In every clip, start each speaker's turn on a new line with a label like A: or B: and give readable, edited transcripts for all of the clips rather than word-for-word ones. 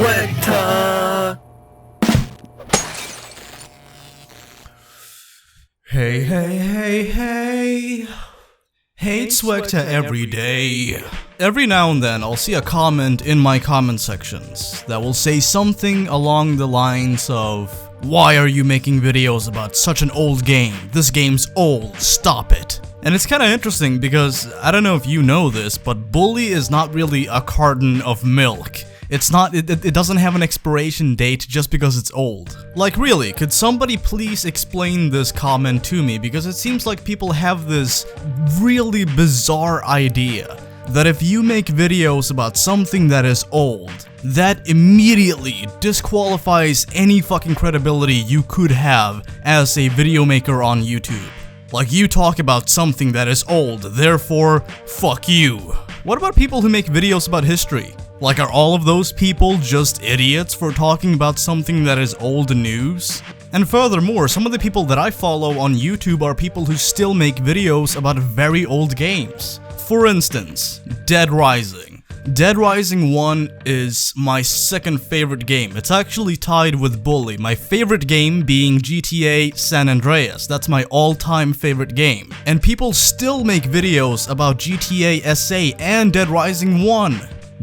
A: SWEGTA.
B: Hey, hey, hey, hey. Hate SWEGTA every day. Every now and then I'll see a comment in my comment sections that will say something along the lines of, "Why are you making videos about such an old game? This game's old, stop it." And it's kinda interesting because, I don't know if you know this, but Bully is not really a carton of milk. It doesn't have an expiration date just because it's old. Like really, could somebody please explain this comment to me, because it seems like people have this really bizarre idea that if you make videos about something that is old, that immediately disqualifies any fucking credibility you could have as a video maker on YouTube. Like, you talk about something that is old, therefore, fuck you. What about people who make videos about history? Like, are all of those people just idiots for talking about something that is old news? And furthermore, some of the people that I follow on YouTube are people who still make videos about very old games. For instance, Dead Rising. Dead Rising 1 is my second favorite game. It's actually tied with Bully, my favorite game being GTA San Andreas. That's my all-time favorite game. And people still make videos about GTA SA and Dead Rising 1.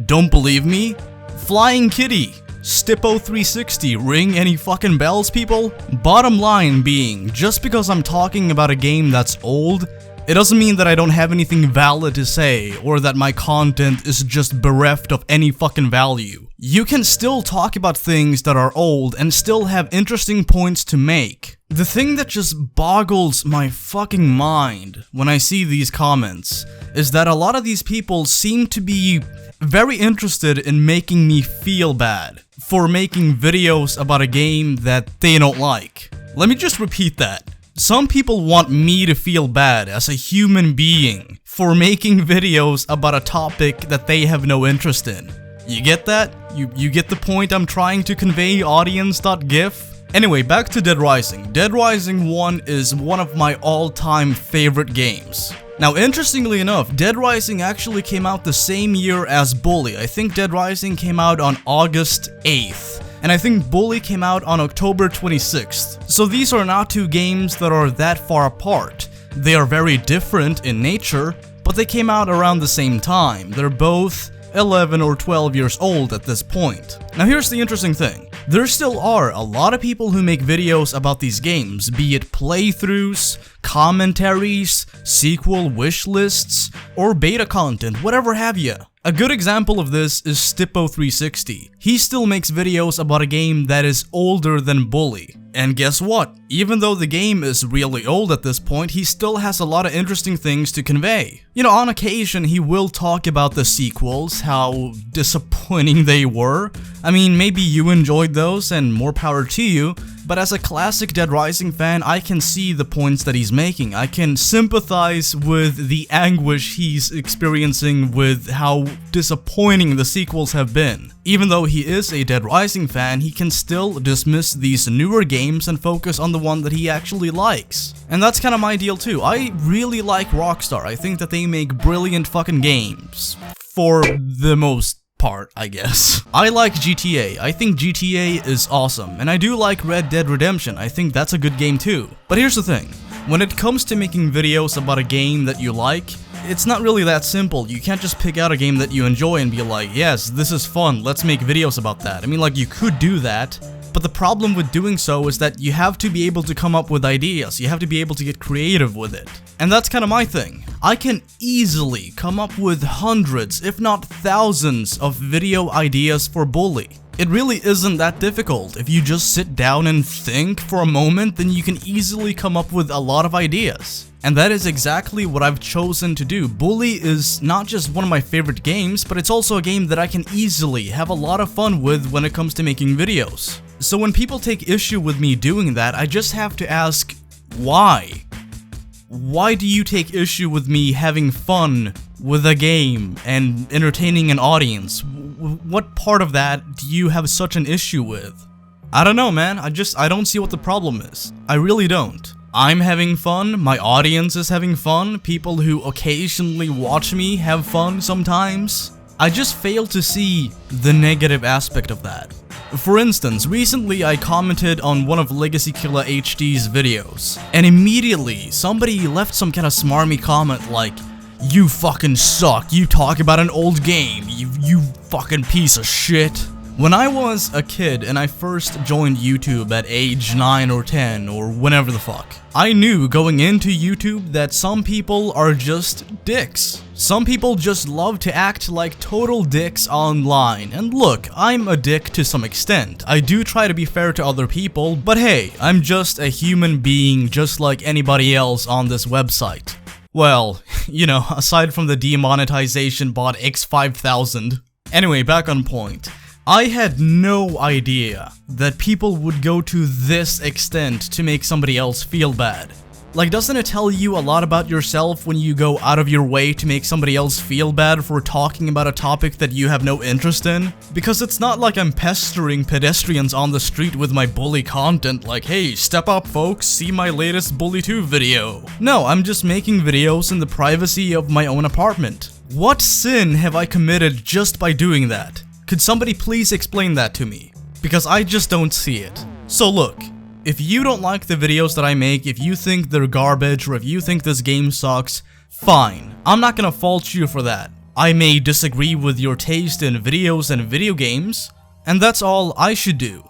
B: Don't believe me? Flying Kitty, Stippo360, ring any fucking bells, people? Bottom line being, just because I'm talking about a game that's old, it doesn't mean that I don't have anything valid to say, or that my content is just bereft of any fucking value. You can still talk about things that are old and still have interesting points to make. The thing that just boggles my fucking mind when I see these comments is that a lot of these people seem to be very interested in making me feel bad for making videos about a game that they don't like. Let me just repeat that. Some people want me to feel bad as a human being for making videos about a topic that they have no interest in. You get that? You get the point I'm trying to convey, audience.gif? Anyway, back to Dead Rising. Dead Rising 1 is one of my all-time favorite games. Now, interestingly enough, Dead Rising actually came out the same year as Bully. I think Dead Rising came out on August 8th. And I think Bully came out on October 26th. So these are not two games that are that far apart. They are very different in nature, but they came out around the same time. They're both 11 or 12 years old at this point. Now here's the interesting thing. There still are a lot of people who make videos about these games, be it playthroughs, commentaries, sequel wish lists, or beta content, whatever have you. A good example of this is Stippo360. He still makes videos about a game that is older than Bully. And guess what? Even though the game is really old at this point, he still has a lot of interesting things to convey. You know, on occasion he will talk about the sequels, how disappointing they were. I mean, maybe you enjoyed those and more power to you, but as a classic Dead Rising fan, I can see the points that he's making. I can sympathize with the anguish he's experiencing with how disappointing the sequels have been. Even though he is a Dead Rising fan, he can still dismiss these newer games and focus on the one that he actually likes. And that's kind of my deal too. I really like Rockstar. I think that they make brilliant fucking games. For the most part, I guess. I like GTA. I think GTA is awesome. And I do like Red Dead Redemption. I think that's a good game too. But here's the thing. When it comes to making videos about a game that you like, it's not really that simple. You can't just pick out a game that you enjoy and be like, yes, this is fun, let's make videos about that. I mean, like, you could do that, but the problem with doing so is that you have to be able to come up with ideas. You have to be able to get creative with it. And that's kind of my thing. I can easily come up with hundreds, if not thousands, of video ideas for Bully. It really isn't that difficult. If you just sit down and think for a moment, then you can easily come up with a lot of ideas. And that is exactly what I've chosen to do. Bully is not just one of my favorite games, but it's also a game that I can easily have a lot of fun with when it comes to making videos. So when people take issue with me doing that, I just have to ask, why? Why do you take issue with me having fun with a game and entertaining an audience? What part of that do you have such an issue with? I don't know, man. I don't see what the problem is. I really don't. I'm having fun, my audience is having fun, people who occasionally watch me have fun sometimes. I just fail to see the negative aspect of that. For instance, recently I commented on one of Legacy Killer HD's videos, and immediately somebody left some kind of smarmy comment like, "You fucking suck, you talk about an old game, you fucking piece of shit." When I was a kid and I first joined YouTube at age 9 or 10 or whenever the fuck, I knew going into YouTube that some people are just dicks. Some people just love to act like total dicks online, and look, I'm a dick to some extent. I do try to be fair to other people, but hey, I'm just a human being just like anybody else on this website. Well, you know, aside from the demonetization bot X5000. Anyway, back on point. I had no idea that people would go to this extent to make somebody else feel bad. Like, doesn't it tell you a lot about yourself when you go out of your way to make somebody else feel bad for talking about a topic that you have no interest in? Because it's not like I'm pestering pedestrians on the street with my bully content like, "Hey, step up folks, see my latest Bully 2 video." No, I'm just making videos in the privacy of my own apartment. What sin have I committed just by doing that? Could somebody please explain that to me? Because I just don't see it. So look, if you don't like the videos that I make, if you think they're garbage, or if you think this game sucks, fine. I'm not gonna fault you for that. I may disagree with your taste in videos and video games, and that's all I should do.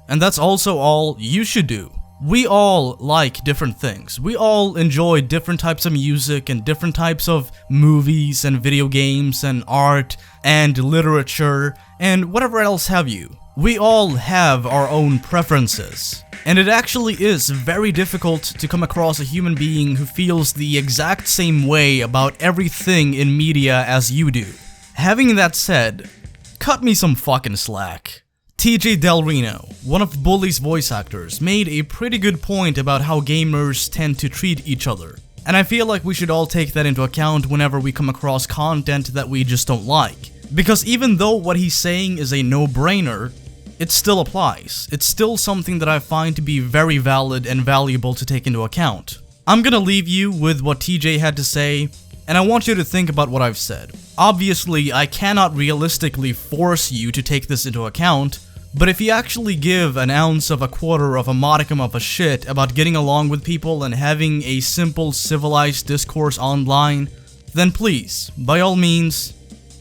B: And that's also all you should do. We all like different things. We all enjoy different types of music and different types of movies and video games and art and literature and whatever else have you. We all have our own preferences. And it actually is very difficult to come across a human being who feels the exact same way about everything in media as you do. Having that said, cut me some fucking slack. TJ Del Reno, one of Bully's voice actors, made a pretty good point about how gamers tend to treat each other. And I feel like we should all take that into account whenever we come across content that we just don't like. Because even though what he's saying is a no-brainer, it still applies. It's still something that I find to be very valid and valuable to take into account. I'm gonna leave you with what TJ had to say, and I want you to think about what I've said. Obviously, I cannot realistically force you to take this into account, but if you actually give an ounce of a quarter of a modicum of a shit about getting along with people and having a simple civilized discourse online, then please, by all means,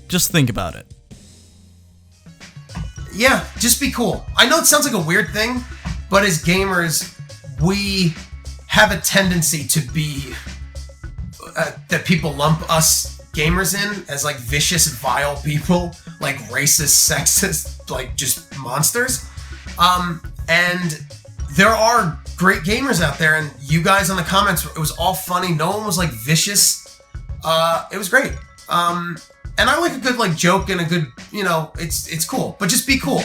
B: just think about it.
A: Yeah, just be cool. I know it sounds like a weird thing, but as gamers, we have a tendency to be that people lump us gamers in as like vicious, vile people, like racist, sexist, like just monsters. And there are great gamers out there, and you guys on the comments, it was all funny. No one was like vicious. It was great. And I like a good like joke and a good, you know, it's cool. But just be cool.